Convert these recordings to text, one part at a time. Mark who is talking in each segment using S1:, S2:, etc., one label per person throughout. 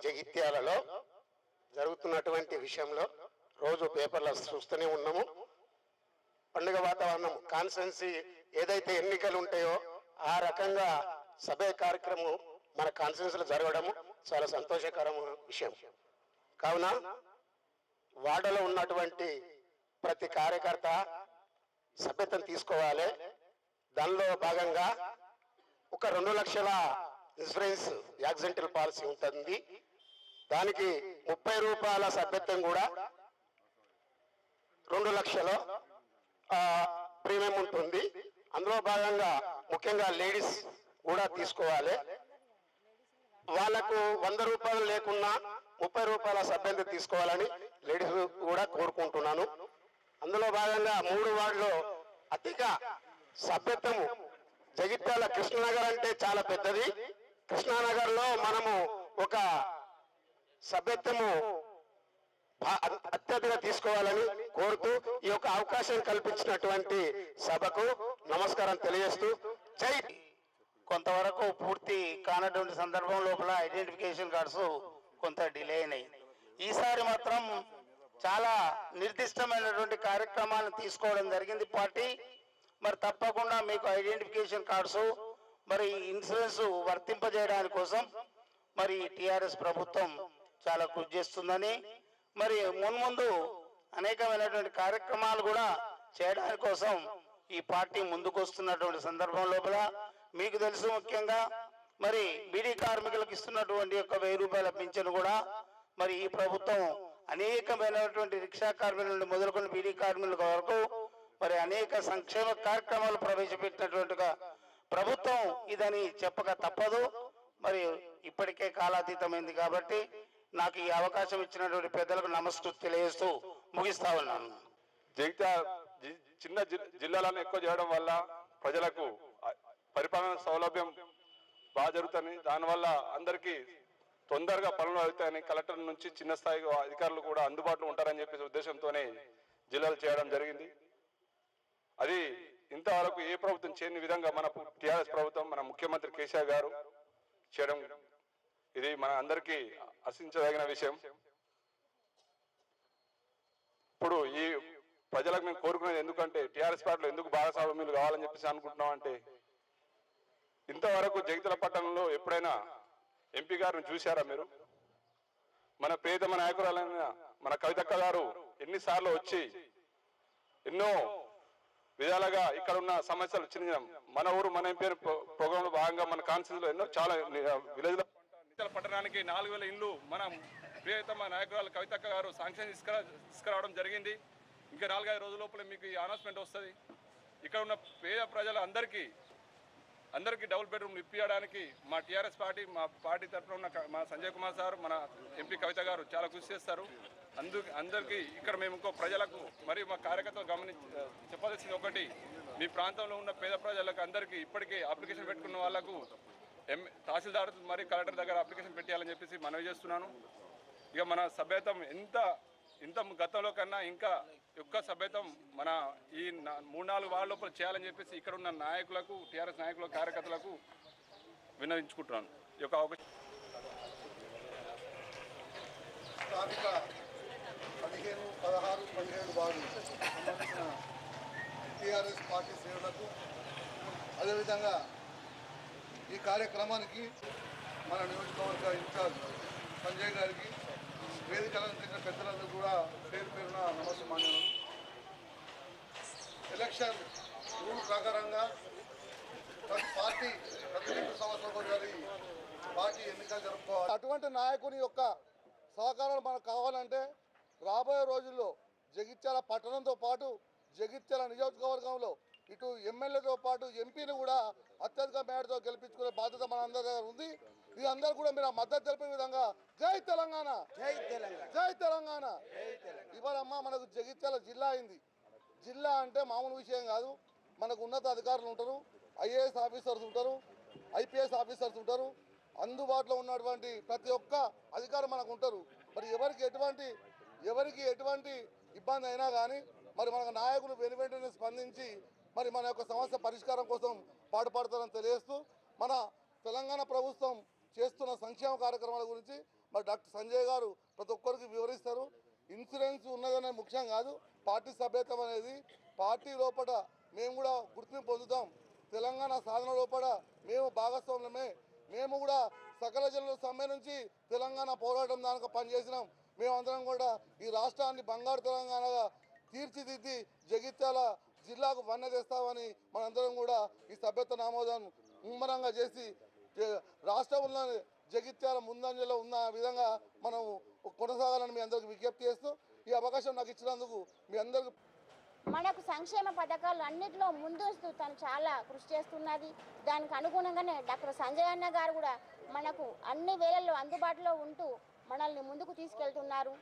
S1: జగిత్యాలలో జరుగుతున్నటువంటి విషయంలో రోజు పేపర్లో చూస్తూనే ఉన్నాము. పండుగ వాతావరణం కాన్స్టిట్యున్సీ ఏదైతే ఎన్నికలు ఉంటాయో ఆ రకంగా సభ కార్యక్రమం మన కాన్స్టిట్యున్సీలో జరగడము చాలా సంతోషకరమైన విషయం. కావున వార్డులో ఉన్నటువంటి ప్రతి కార్యకర్త సభ్యత్వం తీసుకోవాలి. దానిలో భాగంగా ఒక 2 లక్షల ఇన్సూరెన్స్ యాక్సిడెంటల్ పాలసీ ఉంటుంది. దానికి 30 రూపాయల సభ్యత్వం కూడా 2 లక్షల ప్రీమియం ఉంటుంది. అందులో భాగంగా ముఖ్యంగా లేడీస్ కూడా తీసుకోవాలి. వాళ్ళకు 100 రూపాయలు లేకున్నా 30 రూపాయల సభ్యత్వం తీసుకోవాలని లేడీస్ కూడా కోరుకుంటున్నాను. అందులో భాగంగా 3 వార్డులో అధిక సభ్యత్వము జగిత్యాల కృష్ణానగర్ అంటే చాలా పెద్దది. కృష్ణానగర్లో మనము ఒక సభ్యత్వము అత్యధిక తీసుకోవాలని కోరుతూ ఈ యొక్క అవకాశం కల్పించినటువంటి సభకు నమస్కారం తెలియజేస్తూ జై.
S2: కొంతవరకు పూర్తి కానటువంటి సందర్భం లోపల ఐడెంటిఫికేషన్ కార్డ్స్ కొంత డిలే అయినాయి. ఈసారి మాత్రం చాలా నిర్దిష్టమైనటువంటి కార్యక్రమాలను తీసుకోవడం జరిగింది పార్టీ. మరి తప్పకుండా మీకు ఐడెంటిఫికేషన్ కార్డ్స్ మరి ఇన్సూరెన్స్ వర్తింపజేయడానికి కోసం మరి టిఆర్ఎస్ ప్రభుత్వం చాలా కృషి చేస్తుందని, మరి మున్ముందు అనేకమైనటువంటి కార్యక్రమాలు కూడా చేయడానికి కోసం ఈ పార్టీ ముందుకు వస్తున్నటువంటి సందర్భం లోపల మీకు తెలుసు, ముఖ్యంగా మరి బీడీ కార్మికులకు ఇస్తున్నటువంటి 1000 రూపాయల పింఛను కూడా మరి ఈ ప్రభుత్వం అనేకమైనటువంటి రిక్షా కార్మికుల నుండి మొదలుకొని బీడీ కార్మికుల వరకు మరి అనేక సంక్షేమ కార్యక్రమాలు ప్రవేశపెట్టినటువంటిగా ప్రభుత్వం ఇదని చెప్పక తప్పదు. మరి ఇప్పటికే కాలాతీతమైంది కాబట్టి నాకు ఈ అవకాశం ఇచ్చినటువంటి పెద్దలకు నమస్కృతి తెలియజేస్తూ ముగిస్తా ఉన్నాను.
S3: చిన్న జిల్లాలను ఎక్కువ చేయడం వల్ల ప్రజలకు పరిపాలన సౌలభ్యం బాగా జరుగుతుంది. దానివల్ల అందరికీ తొందరగా పనులు అవుతాయని కలెక్టర్ నుంచి చిన్న స్థాయి అధికారులు కూడా అందుబాటులో ఉంటారని చెప్పేసి ఉద్దేశంతోనే జిల్లాలు చేయడం జరిగింది. అది ఇంతవరకు ఏ ప్రభుత్వం చేయని విధంగా మన టిఆర్ఎస్ ప్రభుత్వం, మన ముఖ్యమంత్రి కేసీఆర్ గారు చేయడం ఇది మన అందరికీ హర్షించదగిన విషయం. ఇప్పుడు ఈ ప్రజలకు మేము కోరుకునేది ఎందుకంటే టిఆర్ఎస్ పార్టీలో ఎందుకు భాగస్వామ్యులు కావాలని చెప్పేసి అనుకుంటున్నాం అంటే, ఇంతవరకు జగిత్యాల పట్టణంలో ఎప్పుడైనా ఎంపీ గారిని చూశారా మీరు? మన ప్రియతమ నాయకురాలైన మన కవితక్క గారు ఎన్నిసార్లు వచ్చి ఎన్నో విధాలుగా ఇక్కడ ఉన్న సమస్యలు చిన్న మన ఊరు మన ఎంపీ ప్రోగ్రాంలో భాగంగా మన కాన్స్టిట్యూన్సీలో ఎన్నో చాలా విలేజ్ పట్టణానికి 4000 ఇండ్లు మన ప్రియతమ నాయకురాలు కవితక్క గారు శాంక్షన్ తీసుకురావడం జరిగింది. ఇంకా 4-5 రోజుల లోపల మీకు ఈ అనౌన్స్మెంట్ వస్తుంది. ఇక్కడ ఉన్న పేద ప్రజలందరికీ డబుల్ బెడ్రూమ్ ఇప్పించడానికి మా టీఆర్ఎస్ పార్టీ, మా పార్టీ తరఫున ఉన్న మా సంజయ్ కుమార్ సార్, మన ఎంపీ కవిత గారు చాలా కృషి చేస్తారు. అందరికీ ఇక్కడ మేము ఇంకో ప్రజలకు మరియు మా కార్యకర్తలు చెప్పాల్సింది ఒకటి, మీ ప్రాంతంలో ఉన్న పేద ప్రజలకు అందరికీ ఇప్పటికే అప్లికేషన్ పెట్టుకున్న వాళ్లకు తహసీల్దార్ మరియు కలెక్టర్ దగ్గర అప్లికేషన్ పెట్టాలని చెప్పేసి మనవి చేస్తున్నాను. ఇక మన సభ్యత్వం ఇంత గతంలో కన్నా ఇంకా ఎక్కువ సభ్యత్వం మన ఈ 3-4 వార్డు లోపల చేయాలని చెప్పేసి ఇక్కడ ఉన్న నాయకులకు, టీఆర్ఎస్ నాయకులకు, కార్యకర్తలకు విన్నవించుకుంటున్నాను. ఈ యొక్క అవకాశం
S4: 15, 16, 17 వార్డులు సంబంధించిన టీఆర్ఎస్ పార్టీ శ్రేణులకు, అదేవిధంగా ఈ కార్యక్రమానికి మన నియోజకవర్గ ఇన్ఛార్జ్ సంజయ్ గారికి, వేదిక అలంకరించిన పెద్దలందరూ కూడా పేరు పేరున నమస్కారం. ఎలక్షన్ రూల్ ప్రకారంగా ప్రతి పార్టీ ప్రతి 2 సంవత్సరాలకు ఒకసారి పార్టీ ఎన్నికలు జరుపుకోవాలి. అటువంటి నాయకుని యొక్క సహకారాలు మనకు కావాలంటే రాబోయే రోజుల్లో జగిత్యాల పట్టణంతో పాటు జగిత్యాల నియోజకవర్గంలో ఇటు ఎమ్మెల్యేతో పాటు ఎంపీని కూడా అత్యధిక మేరతో గెలిపించుకునే బాధ్యత మన అందరి దగ్గర ఉంది. ఇది అందరూ కూడా మీరు మద్దతు తెలిపే విధంగా జై తెలంగాణ, జై తెలంగాణ, జై తెలంగాణ. ఇవాళమ్మ మనకు జగిత్యాల జిల్లా అయింది. జిల్లా అంటే మామూలు విషయం కాదు. మనకు ఉన్నత అధికారులు ఉంటారు, ఐఏఎస్ ఆఫీసర్స్ ఉంటారు, ఐపీఎస్ ఆఫీసర్స్ ఉంటారు, అందుబాటులో ఉన్నటువంటి ప్రతి ఒక్క అధికారం మనకు ఉంటారు. మరి ఎవరికి ఎటువంటి ఇబ్బంది అయినా కానీ మరి మన నాయకులు వెనువెంటనే స్పందించి మరి మన యొక్క సమస్య పరిష్కారం కోసం పాటుపడతారని తెలియజేస్తూ మన తెలంగాణ ప్రభుత్వం చేస్తున్న సంక్షేమ కార్యక్రమాల గురించి మరి డాక్టర్ సంజయ్ గారు ప్రతి ఒక్కరికి వివరిస్తారు. ఇన్సూరెన్స్ ఉన్నదనే ముఖ్యం కాదు, పార్టీ సభ్యత్వం అనేది పార్టీ లోపల మేము కూడా గుర్తింపు పొందుతాం. తెలంగాణ సాధన లోపల మేము భాగస్వామ్యమే. మేము కూడా సకల జనుల సమ్మె నుంచి తెలంగాణ పోరాటం దానికి పనిచేసినాం. మేమందరం కూడా ఈ రాష్ట్రాన్ని బంగారు తెలంగాణగా తీర్చిదిద్ది జగిత్యాల జిల్లాకు వన్నె తెస్తామని మనందరం కూడా ఈ సభ్యత్వ నామోదం ముమ్మరంగా చేసి రాష్ట్రంలో జగిత్యాల ముందంజలో ఉన్న విధంగా మనం కొనసాగాలని మీ అందరికి విజ్ఞప్తి చేస్తూ ఈ అవకాశం నాకు ఇచ్చినందుకు మీ అందరికి
S5: మనకు సంక్షేమ పథకాలు అన్నింటిలో ముందస్తు తను చాలా కృషి చేస్తున్నది. దానికి అనుగుణంగానే డాక్టర్ సంజయ్ అన్న గారు కూడా మనకు అన్ని వేళల్లో అందుబాటులో ఉంటూ మనల్ని ముందుకు తీసుకెళ్తున్నారు.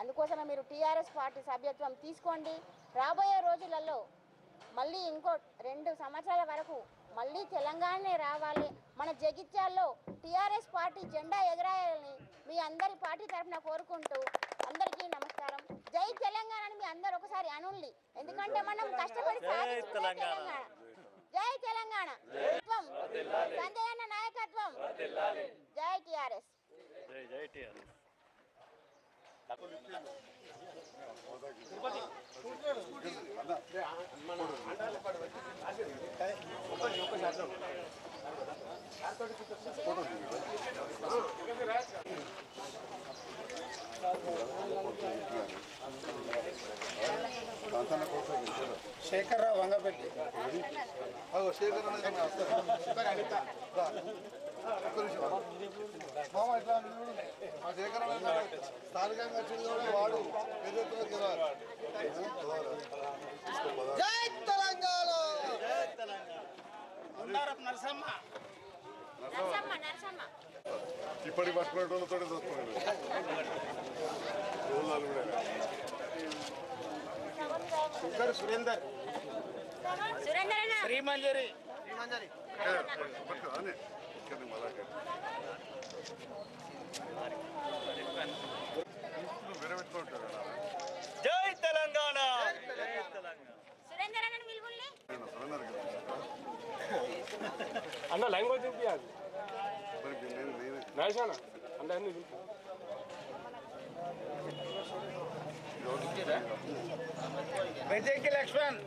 S5: అందుకోసమే మీరు టీఆర్ఎస్ పార్టీ సభ్యత్వం తీసుకోండి. రాబోయే రోజులలో మళ్ళీ ఇంకో 2 సంవత్సరాల వరకు మళ్ళీ తెలంగాణనే రావాలి. మన జగిత్యాల్లో టీఆర్ఎస్ పార్టీ జెండా ఎగరాయాలని మీ అందరి పార్టీ తరఫున కోరుకుంటూ అందరికీ నమస్కారం. జై తెలంగాణ అని మీ అందరు ఒకసారి అనుల్లి, ఎందుకంటే మనం కష్టపడి సాధించుకునే తెలంగాణ. జై తెలంగాణ, సంజయ్ అన్న నాయకత్వం, జై టీఆర్ఎస్.
S2: శేఖర్రావు వంగపెట్టి
S4: శేఖర్ మామ ఇట్లా మా శేఖర్ స్థానికంగా వచ్చింది కూడా వాడు
S2: జై తెలంగాణ. నరసమ్మ
S4: ఇప్పటి పట్టుకునేటోళ్ళతో చూస్తున్నాడు
S2: సురేందర్ శ్రీమంజరి
S6: జై తెలంగాణ.
S3: అన్న లాంగ్వేజ్ చూపించాలి నైసానా అన్న అన్ని
S2: విజయ్కి లక్ష్మణ్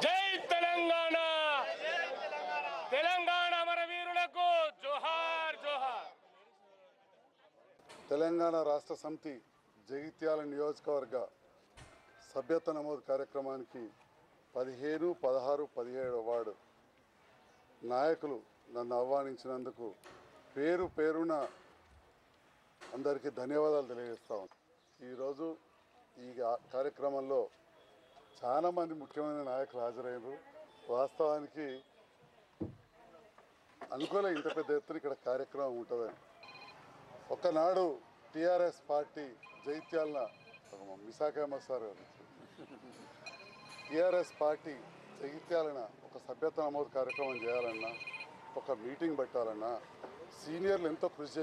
S3: జై తెలంగాణ. తెలంగాణ అమరవీరులకు జోహార్ జోహార్.
S4: తెలంగాణ రాష్ట్ర సమితి జగిత్యాల నియోజకవర్గ సభ్యత్వ నమోదు కార్యక్రమానికి 15, 16, 17 వార్డు నాయకులు నన్ను ఆహ్వానించినందుకు పేరు పేరున అందరికీ ధన్యవాదాలు తెలియజేస్తాం. ఈరోజు ఈ కార్యక్రమంలో చాలామంది ముఖ్యమైన నాయకులు హాజరయ్యారు. వాస్తవానికి అనుకోలే ఇంత పెద్ద ఎత్తున ఇక్కడ కార్యక్రమం ఉంటుందని. ఒకనాడు TRS party Jagtial Visakha sir TRS party జగిత్యాలన ఒక సభ్యత్వ నమోదు కార్యక్రమం చేయాలన్నా, ఒక మీటింగ్ పెట్టాలన్నా సీనియర్లు ఎంతో కృషి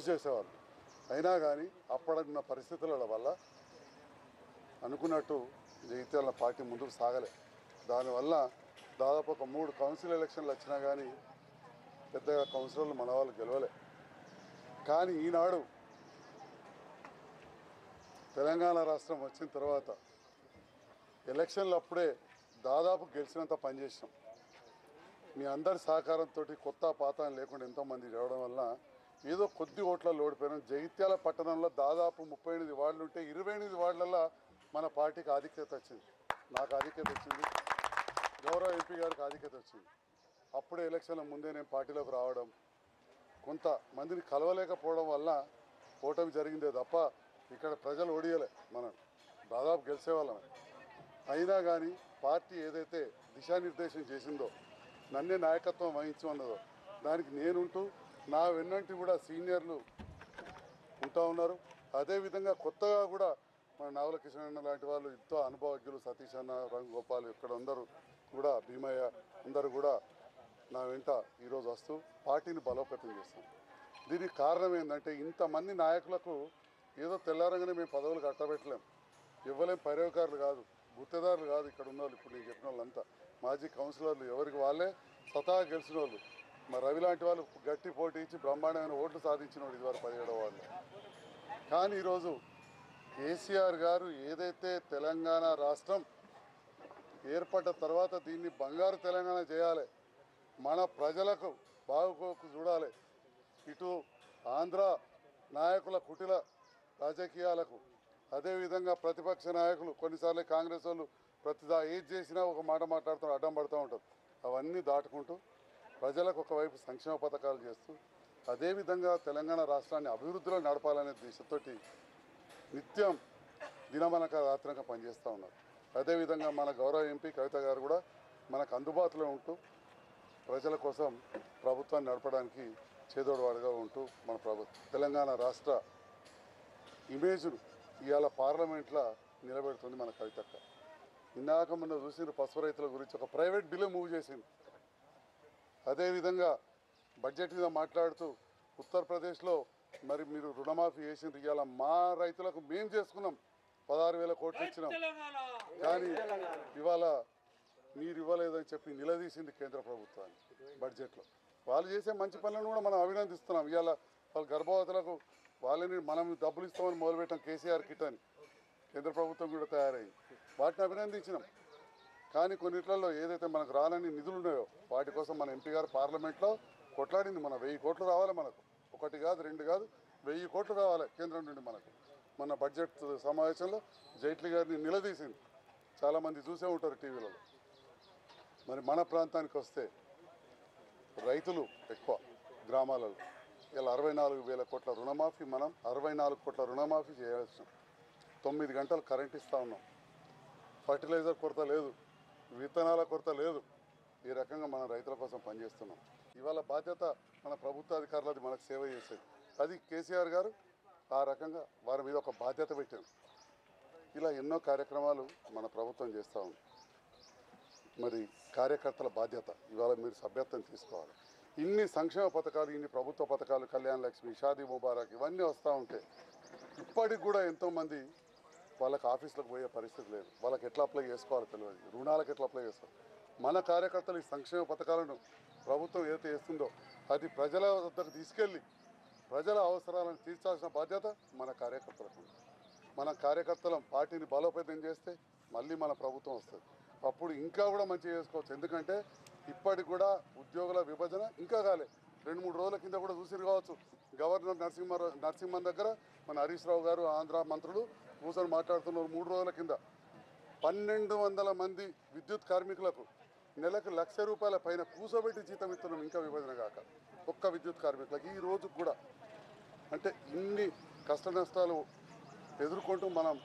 S4: చేసేవాళ్ళు. అయినా కానీ అప్పుడున్న పరిస్థితుల వల్ల అనుకున్నట్టు జగిత్యాల పార్టీ ముందుకు సాగలే. దానివల్ల దాదాపు ఒక 3 కౌన్సిల్ ఎలక్షన్లు వచ్చినా కానీ పెద్దగా కౌన్సిలర్లు మన వాళ్ళు గెలవలే. కానీ ఈనాడు తెలంగాణ రాష్ట్రం వచ్చిన తర్వాత ఎలక్షన్లు అప్పుడే దాదాపు గెలిచినంత పనిచేసినాం. మీ అందరి సహకారంతో కొత్త పాత లేకుండా ఎంతోమంది రావడం వల్ల ఏదో కొద్ది ఓట్లలో ఓడిపోయినాం. జగిత్యాల పట్టణంలో దాదాపు 38 వార్డులు ఉంటే 28 వార్డులలో మన పార్టీకి ఆధిక్యత వచ్చింది. నాకు ఆధిక్యత వచ్చింది, గౌరవ ఎంపీ గారికి ఆధిక్యత వచ్చింది. అప్పుడే ఎలక్షన్ల ముందే నేను పార్టీలోకి రావడం, కొంతమందిని కలవలేకపోవడం వల్ల ఓటమి జరిగిందే తప్ప ఇక్కడ ప్రజలు ఓడియలే, మనం దాదాపు గెలిచేవాళ్ళమే. అయినా కానీ పార్టీ ఏదైతే దిశానిర్దేశం చేసిందో, నన్నే నాయకత్వం వహించమన్నదో దానికి నేనుంటూ నా వెన్నంటి కూడా సీనియర్లు ఉంటా ఉన్నారు. అదేవిధంగా కొత్తగా కూడా మన నావల కిషన్ అన్న లాంటి వాళ్ళు ఎంతో అనుభవజ్ఞులు, సతీష్ అన్న, రంగగోపాల్, ఇక్కడ అందరూ కూడా భీమయ్య అందరూ కూడా నా వెంట ఈరోజు వస్తూ పార్టీని బలోపేతం చేస్తాం. దీనికి కారణం ఏంటంటే ఇంతమంది నాయకులకు ఏదో తెల్లారంగానే మేము పదవులు కట్టబెట్టలేం, ఇవ్వలేం. పర్యవకారులు కాదు, గుత్తేదారులు కాదు ఇక్కడ ఉన్న వాళ్ళు. ఇప్పుడు నేను చెప్పిన వాళ్ళంతా మాజీ కౌన్సిలర్లు, ఎవరికి వాళ్ళే స్వతహా గెలిచిన వాళ్ళు. మరి రవి లాంటి వాళ్ళు గట్టి పోటీ ఇచ్చి బ్రహ్మాండమైన ఓట్లు సాధించిన వాడు ఇదివరకు 17వ వాళ్ళు. కానీ ఈరోజు కేసీఆర్ గారు ఏదైతే తెలంగాణ రాష్ట్రం ఏర్పడ్డ తర్వాత దీన్ని బంగారు తెలంగాణ చేయాలి, మన ప్రజలకు బాగుకోకు చూడాలి, ఇటు ఆంధ్ర నాయకుల కుటిల రాజకీయాలకు, అదేవిధంగా ప్రతిపక్ష నాయకులు కొన్నిసార్లు కాంగ్రెస్ వాళ్ళు ఏది చేసినా ఒక మాట మాట్లాడుతూ అడ్డం పడుతూ ఉంటారు. అవన్నీ దాటుకుంటూ ప్రజలకు ఒకవైపు సంక్షేమ పథకాలు చేస్తూ అదేవిధంగా తెలంగాణ రాష్ట్రాన్ని అభివృద్ధిలో నడపాలనే దిశతోటి నిత్యం దినమనక రాత్రంగా పనిచేస్తూ ఉన్నారు. అదేవిధంగా మన గౌరవ ఎంపీ కవిత గారు కూడా మనకు అందుబాటులో ఉంటూ ప్రజల కోసం ప్రభుత్వాన్ని నడపడానికి చేదోడువాడుగా ఉంటూ మన తెలంగాణ రాష్ట్ర ఇమేజ్ను ఇవాళ పార్లమెంట్లో నిలబెడుతుంది మన కవితక్క. ఇందాక మొన్న చూసిన పసుపు రైతుల గురించి ఒక ప్రైవేట్ బిల్లు మూవ్ చేసింది. అదేవిధంగా బడ్జెట్ మీద మాట్లాడుతూ ఉత్తరప్రదేశ్లో మరి మీరు రుణమాఫీ చేసిండ్రు, ఇవాళ మా రైతులకు మేము చేసుకున్నాం, 16,000 కోట్లు ఇచ్చినాం, కానీ ఇవాళ మీరు ఇవ్వలేదని చెప్పి నిలదీసింది కేంద్ర ప్రభుత్వాన్ని బడ్జెట్లో. వాళ్ళు చేసే మంచి పనులను కూడా మనం అభినందిస్తున్నాం. ఇవాళ వాళ్ళ గర్భవతులకు వాళ్ళని మనం డబ్బులు ఇస్తామని మొదలుపెట్టాం, కేసీఆర్ కిట్ అని కేంద్ర ప్రభుత్వం కూడా తయారైంది, వాటిని అభినందించినాం. కానీ కొన్నిట్లలో ఏదైతే మనకు రాలని నిధులు ఉన్నాయో వాటి కోసం మన ఎంపీ గారు పార్లమెంట్లో కొట్లాడింది. మన 1000 కోట్లు రావాలి, మనకు 1 కాదు 2 కాదు 1000 కోట్లు రావాలి కేంద్రం నుండి మనకు. మన బడ్జెట్ సమావేశంలో జైట్లీ గారిని నిలదీసింది, చాలామంది చూసే ఉంటారు టీవీలలో. మరి మన ప్రాంతానికి వస్తే రైతులు ఎక్కువ గ్రామాలలో ఇలా 64,000 కోట్ల రుణమాఫీ, మనం 64 కోట్ల రుణమాఫీ చేయాల్సిన 9 గంటలు కరెంట్ ఇస్తూ ఉన్నాం. ఫర్టిలైజర్ కొరత లేదు, విత్తనాల కొరత లేదు. ఈ రకంగా మనం రైతుల కోసం పనిచేస్తున్నాం. ఇవాళ బాధ్యత మన ప్రభుత్వ అధికారులది, మనకు సేవ చేసేది. అది కేసీఆర్ గారు ఆ రకంగా వారి మీద ఒక బాధ్యత పెట్టారు. ఇలా ఎన్నో కార్యక్రమాలు మన ప్రభుత్వం చేస్తూ ఉంది. మరి కార్యకర్తల బాధ్యత ఇవాళ మీరు సభ్యత్వం తీసుకోవాలి. ఇన్ని సంక్షేమ పథకాలు, ఇన్ని ప్రభుత్వ పథకాలు, కళ్యాణ లక్ష్మి, షాదీ ముబారక్ ఇవన్నీ వస్తూ ఉంటే ఇప్పటికి కూడా ఎంతోమంది వాళ్ళకి ఆఫీసులకు పోయే పరిస్థితి లేదు. వాళ్ళకి ఎట్లా అప్లై చేసుకోవాలో తెలియదు, రుణాలకు ఎట్లా అప్లై చేస్తారు. మన కార్యకర్తలు ఈ సంక్షేమ పథకాలను ప్రభుత్వం ఏదైతే చేస్తుందో అది ప్రజల వద్దకు తీసుకెళ్ళి ప్రజల అవసరాలను తీర్చాల్సిన బాధ్యత మన కార్యకర్తలకు. మన కార్యకర్తలం పార్టీని బలోపేతం చేస్తే మళ్ళీ మన ప్రభుత్వం వస్తుంది. అప్పుడు ఇంకా కూడా మంచిగా చేసుకోవచ్చు. ఎందుకంటే ఇప్పటికి కూడా ఉద్యోగుల విభజన ఇంకా కాలే. 2-3 రోజుల కింద కూడా చూసిరు కావచ్చు, గవర్నర్ నరసింహన్ దగ్గర మన హరీష్ రావు గారు ఆంధ్ర మంత్రులు కూర్చొని మాట్లాడుతున్నారు. 3 రోజుల కింద 1200 మంది విద్యుత్ కార్మికులకు నెలకు ₹1,00,000 పైన కూర్చోబెట్టి జీతం ఇస్తున్నాం, ఇంకా విభజన కాక ఒక్క విద్యుత్ కార్మికులకు ఈ రోజు కూడా. అంటే ఇన్ని కష్ట నష్టాలు ఎదుర్కొంటూ మనం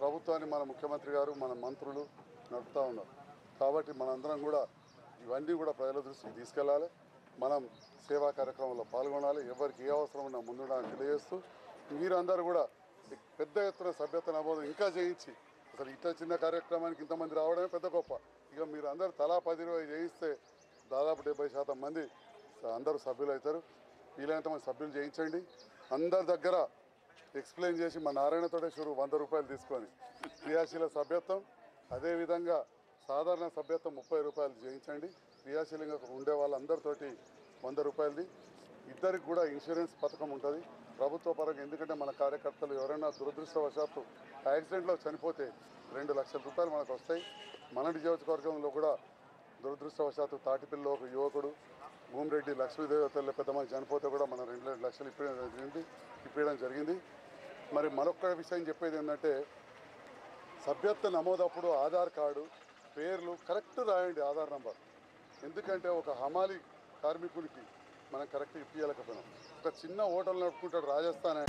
S4: ప్రభుత్వాన్ని మన ముఖ్యమంత్రి గారు మన మంత్రులు నడుపుతూ ఉన్నారు. కాబట్టి మనందరం కూడా ఇవన్నీ కూడా ప్రజల దృష్టికి తీసుకెళ్ళాలి. మనం సేవా కార్యక్రమంలో పాల్గొనాలి. ఎవరికి ఏ అవసరం ఉన్నా ముందుండాలని తెలియజేస్తూ మీరందరూ కూడా పెద్ద ఎత్తున సభ్యత్వ నమోదు ఇంకా చేయించి, అసలు ఇంత చిన్న కార్యక్రమానికి ఇంతమంది రావడమే పెద్ద గొప్ప. ఇక మీరు అందరూ తలా 10-20 చేయిస్తే దాదాపు 70% మంది అందరూ సభ్యులు అవుతారు. వీలైనంత మంది సభ్యులు చేయించండి. అందరి దగ్గర ఎక్స్ప్లెయిన్ చేసి మా నారాయణతోటే షురు ₹100 తీసుకొని క్రియాశీల సభ్యత్వం, అదేవిధంగా సాధారణ సభ్యత్వం ₹30 చేయించండి. క్రియాశీలంగా ఉండే వాళ్ళందరితోటి ₹100. ఇద్దరికి కూడా ఇన్సూరెన్స్ పథకం ఉంటుంది ప్రభుత్వ పరంగా. ఎందుకంటే మన కార్యకర్తలు ఎవరైనా దురదృష్టవశాత్తు యాక్సిడెంట్లో చనిపోతే ₹2,00,000 మనకు వస్తాయి. మన నియోజకవర్గంలో కూడా దురదృష్టవశాత్తు తాటిపిల్లిలో ఒక యువకుడు భూమిరెడ్డి లక్ష్మీదేవతల్లో పెద్దమంది చనిపోతే కూడా మనం ₹2,00,000 ఇప్పించడం జరిగింది. మరి మరొక విషయం చెప్పేది ఏంటంటే సభ్యత్వ నమోదప్పుడు ఆధార్ కార్డు పేర్లు కరెక్ట్ రాయండి, ఆధార్ నంబర్. ఎందుకంటే ఒక హమాలి కార్మికునికి మనం కరెక్ట్ ఇప్పించలేకపోయినాం. ఒక చిన్న హోటల్ నడుపుకుంటాడు రాజస్థాన్